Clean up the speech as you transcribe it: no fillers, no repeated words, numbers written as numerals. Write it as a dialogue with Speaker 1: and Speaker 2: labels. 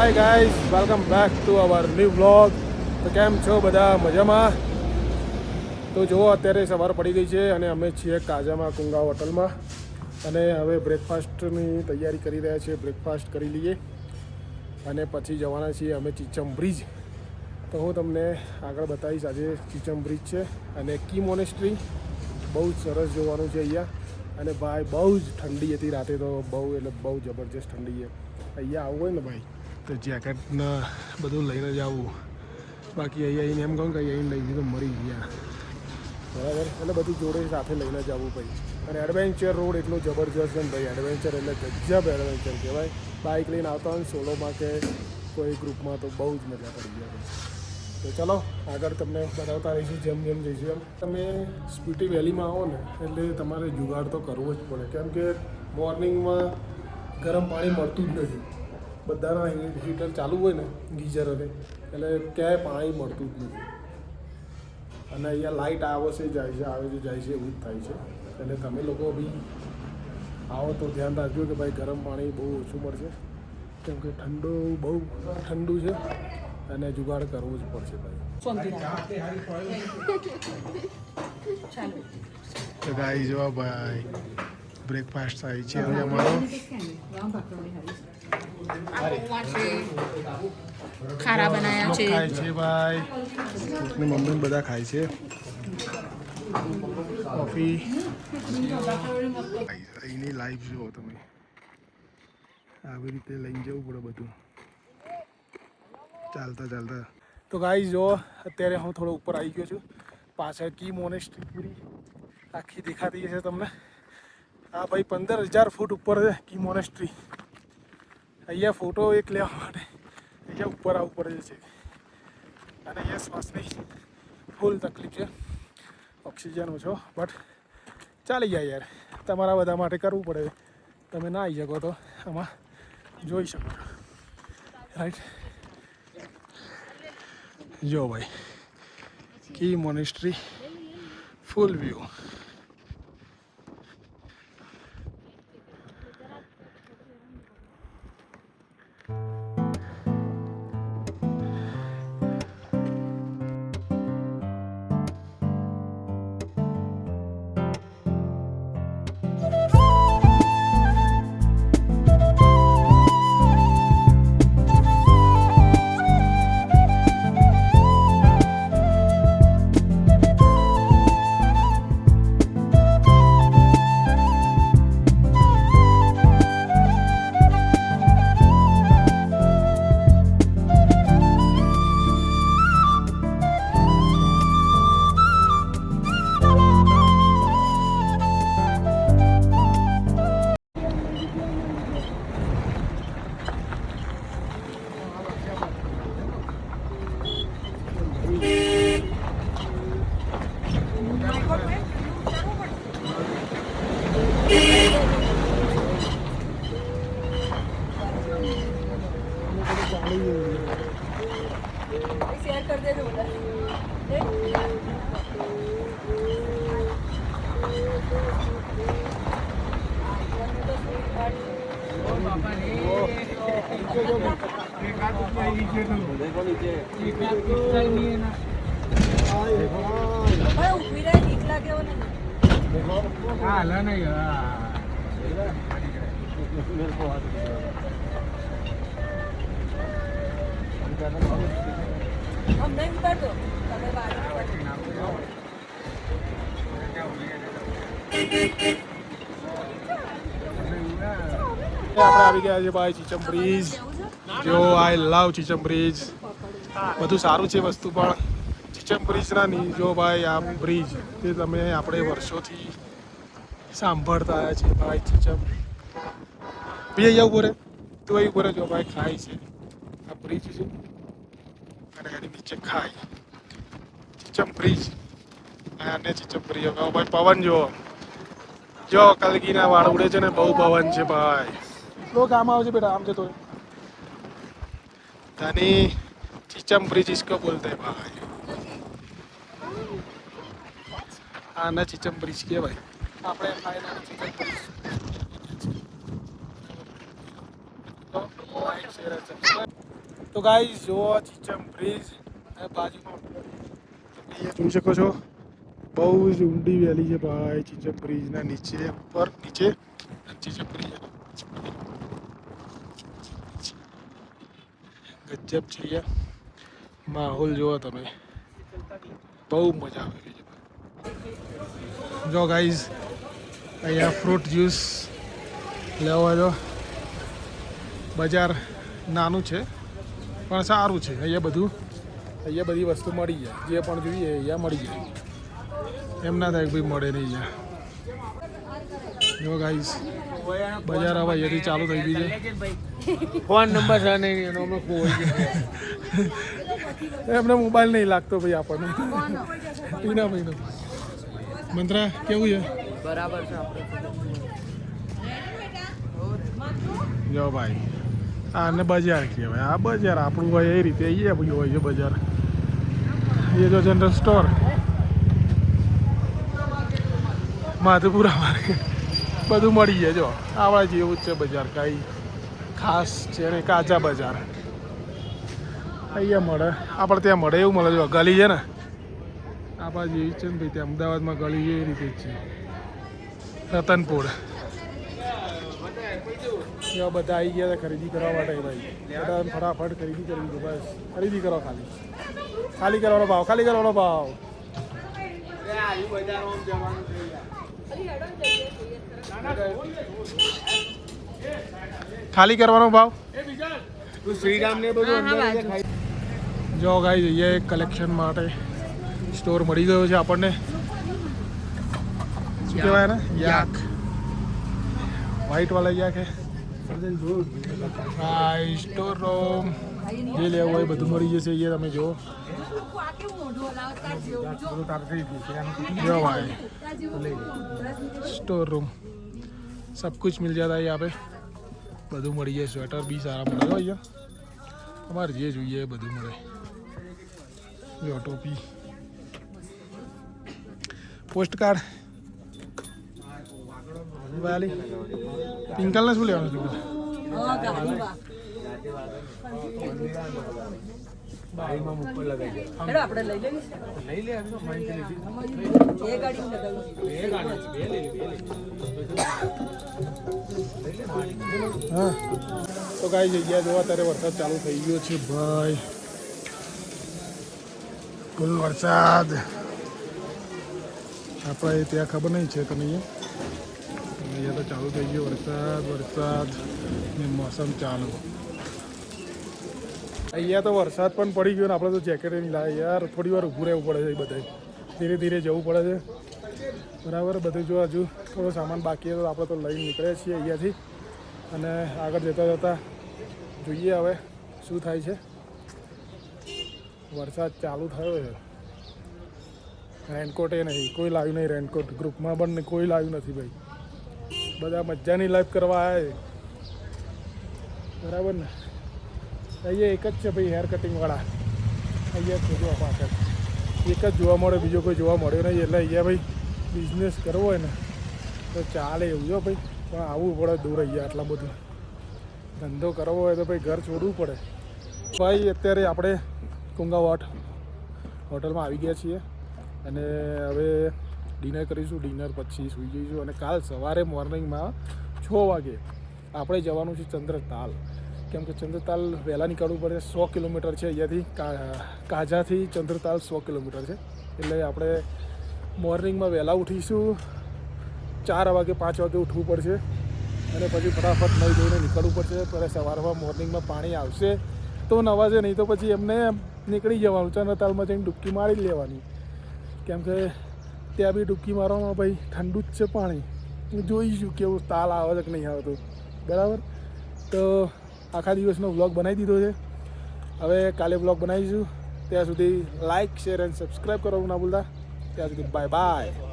Speaker 1: Hi guys, welcome back to our new vlog. તો કેમ છો બધા? મજામાં? તો જુઓ, અત્યારે સવાર પડી ગઈ છે અને અમે છીએ કાજામાં કુંગા હોટલમાં અને હવે બ્રેકફાસ્ટની તૈયારી કરી રહ્યા છીએ. બ્રેકફાસ્ટ કરી લઈએ અને પછી જવાના છીએ અમે ચીચમ બ્રિજ. તો હું તમને આગળ બતાવીશ. આજે ચીચમ બ્રિજ છે અને કી મોનેસ્ટ્રી બહુ જ સરસ જોવાનું છે અહીંયા. અને ભાઈ બહુ જ ઠંડી હતી રાતે, તો બહુ એટલે બહુ જબરજસ્ત ઠંડી છે. અહીંયા આવવું હોય ને ભાઈ તો જેકેટને બધું લઈને જ આવવું. બાકી અહીંયા આવીને એમ કહું કે અહીં લઈ તો મરી ગયા, બરાબર. એટલે બધું જોડે સાથે લઈને જ આવવું ભાઈ. અને એડવેન્ચર રોડ એટલો જબરજસ્ત છે ને ભાઈ. એડવેન્ચર એટલે ગજબ એડવેન્ચર કહેવાય. બાઇક લઈને આવતા હોય ને સોલોમાં કે કોઈ ગ્રુપમાં તો બહુ જ મજા પડી જાય. તો ચલો આગળ તમને બતાવતા રહીશું જેમ જેમ જઈશું એમ. તમે સ્પીટી વેલીમાં આવો ને એટલે તમારે જુગાડ તો કરવો જ પડે, કેમ કે મોર્નિંગમાં ગરમ પાણી મળતું જ નથી. બધાના હીટર ચાલુ હોય ને, ગીઝર અને એટલે ક્યાંય પાણી મળતું જ નથી. અને અહીંયા લાઇટ આવે છે જાય છે, આવે છે જાય છે, એવું જ થાય છે. એટલે તમે લોકો બી આવો તો ધ્યાન રાખજો કે ભાઈ ગરમ પાણી બહુ ઓછું મળશે, કેમ કે બહુ ઠંડુ છે અને જુગાડ કરવું જ પડશે ભાઈ. તો ગાઈ જો ભાઈ બ્રેકફાસ્ટ થાય છે હવે અમારો.
Speaker 2: ખારા બનાયા છે,
Speaker 1: ખાય છે ભાઈ. મમ્મી બધા ખાય છે. કોફી અહીંની લાઈફ જુઓ તમે. આવી રીતે લઈને જવું પડે બધું ચાલતા ચાલતા. તો ગાઈસ જો અત્યારે હું થોડો ઉપર આવી ગયો છું. પાછળ કી મોનેસ્ટ્રી પૂરી આખી દેખાતી છે તમને. હા ભાઈ, 15,000 ફૂટ ઉપર છે કી મોનેસ્ટ્રી. અહીંયા ફોટો એક લેવા માટે અહીંયા ઉપર આવવું પડે છે. અને અહીંયા શ્વાસની ફૂલ તકલીફ છે, ઓક્સિજન ઓછો, બટ ચાલી જાય યાર. તમારા બધા માટે કરવું પડે. તમે ના આવી શકો તો આમાં જોઈ શકો છો, રાઈટ. જો ભાઈ કી મોનેસ્ટ્રી ફૂલ વ્યૂ.
Speaker 2: शेयर कर दे बोला हम नहीं उतर दो
Speaker 1: આપણે આવી ગયા છે ભાઈ ચીચમ બ્રિજ. જો આઈ લવ ચીચમ બ્રિજ. બધું સારું છે વસ્તુ, પણ ચીચમ બ્રિજના નહીં. જો ભાઈ આ બ્રિજ તે તમે આપણે વર્ષોથી સાંભળતા આવ્યા છીએ ભાઈ. ચીચમ બી અહીંયા ઉભો રહે, તું અહીં ઉભો રહે. જો ભાઈ ખાય છે, આ બ્રિજ છે અને એની નીચે ખાય. ચીચમ બ્રિજ અને ચીચમ બ્રિજ. ભાઈ પવન જો કલગીના વાળ ઉડે છે ને, બહુ પવન છે ભાઈ. लोग आम आओ जी बेटा, आम से तो धनी चीचम ब्रिज इसको बोलते हैं भाई. हाँ ना चीचम ब्रिज के भाई આપણે ફાઇનલ ચીચમ બ્રિજ. તો લાઈક શેર તો ગાઈસ જુઓ ચીચમ બ્રિજ અને બાજુમાં તમે અહીંયા જોઈ શકો છો બહુ જ ઊંડી વેલી છે ભાઈ ચીચમ બ્રિજના નીચે ઉપર નીચે ચીચમ બ્રિજ ગજબ છે યાર માહોલ જુઓ તમે બહુ મજા આવે છે જો ગાઈઝ અહીંયા ફ્રૂટ જ્યુસ લેવા જો બજાર નાનું છે પણ સારું છે અહીંયા બધી વસ્તુ મળી જાય જે પણ જોઈએ અહીંયા મળી જાય એમ ના થાય કે ભાઈ મળે નહીં અહીંયા જો ગાઈઝ બજાર હવે અહીંયાથી ચાલુ થઈ ગઈ છે
Speaker 3: ફોન નંબર છે નહીં એનો અમે કોઈ
Speaker 1: એમને મોબાઈલ નહીં લાગતો ભાઈ આપણને પીના ભાઈનો મંત્રા કેવું છે
Speaker 3: બરાબર છે આપણે
Speaker 1: જો ભાઈ આને બજાર કહેવાય આ બજાર આપણું હોય એ રીતે અહીંયા બધું હોય છે બજાર એ જો જનરલ સ્ટોર માધુપુરા માર્કેટ બધું મળી જાય જો આવા જેવું જ છે બજાર કાંઈ ખાસ છે ને કાચા બજાર અહીંયા મળે આપણે ત્યાં મળે એવું મળે જો ગલી છે ને આપણા જેવી છે ને ભાઈ ત્યાં અમદાવાદમાં ગલી છે એ રીતે જ છે રતનપુર એવા બધા આવી ગયા હતા ખરીદી કરવા માટે ભાઈ બધા ફટાફટ ખરીદી કરવી છે બસ ખરીદી કરો ખાલી કરવાનો ભાવ ખાલી કરવાનો ભાવ
Speaker 3: શ્રીરામ ને બધું
Speaker 1: જો ગાઈ જઈએ કલેક્શન માટે સ્ટોર મળી ગયો છે આપણને શું કહેવાય ને યાક વ્હાઈટ વાળા યાક હે હા સ્ટોર રૂમ જે લેવું હોય બધું મળી જશે અહીંયા તમે જુઓ जो भाई स्टोर रूम सब कुछ मिल जाता है यहाँ पे બધું મળી જાય સ્વેટર બી સારા મળે અહીંયા અમારે જે જોઈએ એ બધું મળે જો ટોપી પોસ્ટ કાર્ડ વાલી પિંકલને શું લેવાનું હતું
Speaker 2: આપણે લઈ લેવી
Speaker 3: લઈ લે
Speaker 2: એ ગાડી
Speaker 1: હા તો કાંઈ જગ્યા જોવા ત્યારે વરસાદ ચાલુ થઈ ગયો છે ભાઈ ફૂલ વરસાદ આપણે ત્યાં ખબર નહીં છે તો નહીં અહીંયા તો ચાલુ થઈ ગયો વરસાદ ને મોસમ ચાલુ અહીંયા તો વરસાદ પણ પડી ગયો ને આપણે તો જેકેટ નહીં લાવે યાર થોડી વાર ઊભું રહેવું પડે છે બધા ધીરે ધીરે જવું પડે છે બરાબર બધું જો હજુ થોડો સામાન બાકી હતો આપણે તો લઈને નીકળ્યા છીએ અહીંયાથી અને આગળ જતાં જોઈએ હવે શું થાય છે વરસાદ ચાલુ થયો છે રેનકોટ એ નહીં કોઈ લાવ્યું નહીં રેનકોટ ગ્રુપમાં પણ કોઈ લાવ્યું નથી ભાઈ બધા મજાની લાઈફ કરવા આવ્યા બરાબર ને અહીંયા એક જ છે ભાઈ હેર કટિંગવાળા અહીંયા જ જોવા પાછળ એક જ જોવા મળે બીજો કોઈ જોવા મળ્યો નહીં એટલે અહીંયા ભાઈ બિઝનેસ કરવો હોય ને તો ચાલે એવું જો ભાઈ પણ આવવું પડે દૂર અહીંયા આટલા બધું ધંધો કરવો હોય તો ભાઈ ઘર છોડવું પડે ભાઈ અત્યારે આપણે કુંગાવાટ હોટલમાં આવી ગયા છીએ અને હવે ડિનર કરીશું ડિનર પછી સૂઈ જઈશું અને કાલ સવારે મોર્નિંગમાં 6 વાગે આપણે જવાનું છે ચંદ્રતાલ કેમ કે ચંદ્રતાલ વહેલા નીકળવું પડે 100 કિલોમીટર છે અહીંયાથી કાજાથી ચંદ્રતાલ 100 કિલોમીટર છે એટલે આપણે મોર્નિંગમાં વહેલા ઉઠીશું 4 વાગે 5 વાગે ઉઠવું પડશે અને પછી ફટાફટ નહીં ધોઈને નીકળવું પડશે ત્યારે સવારમાં મોર્નિંગમાં પાણી આવશે તો નવાજે નહીં તો પછી એમને નીકળી જવાનું ચંદ્રતાલમાં જઈને ડૂબકી મારી જ લેવાની કેમ કે ત્યાં બી ડૂબકી મારવામાં ભાઈ ઠંડુ જ છે પાણી જોઈશું કેવું તાલ આવે છે કે નહીં આવતું બરાબર તો આખા દિવસનો વ્લોગ બનાવી દીધો છે હવે કાલે વ્લોગ બનાવીશું ત્યાં સુધી લાઇક શેર એન્ડ સબસ્ક્રાઈબ કરવાનું ના ભૂલતા ત્યાં સુધી બાય બાય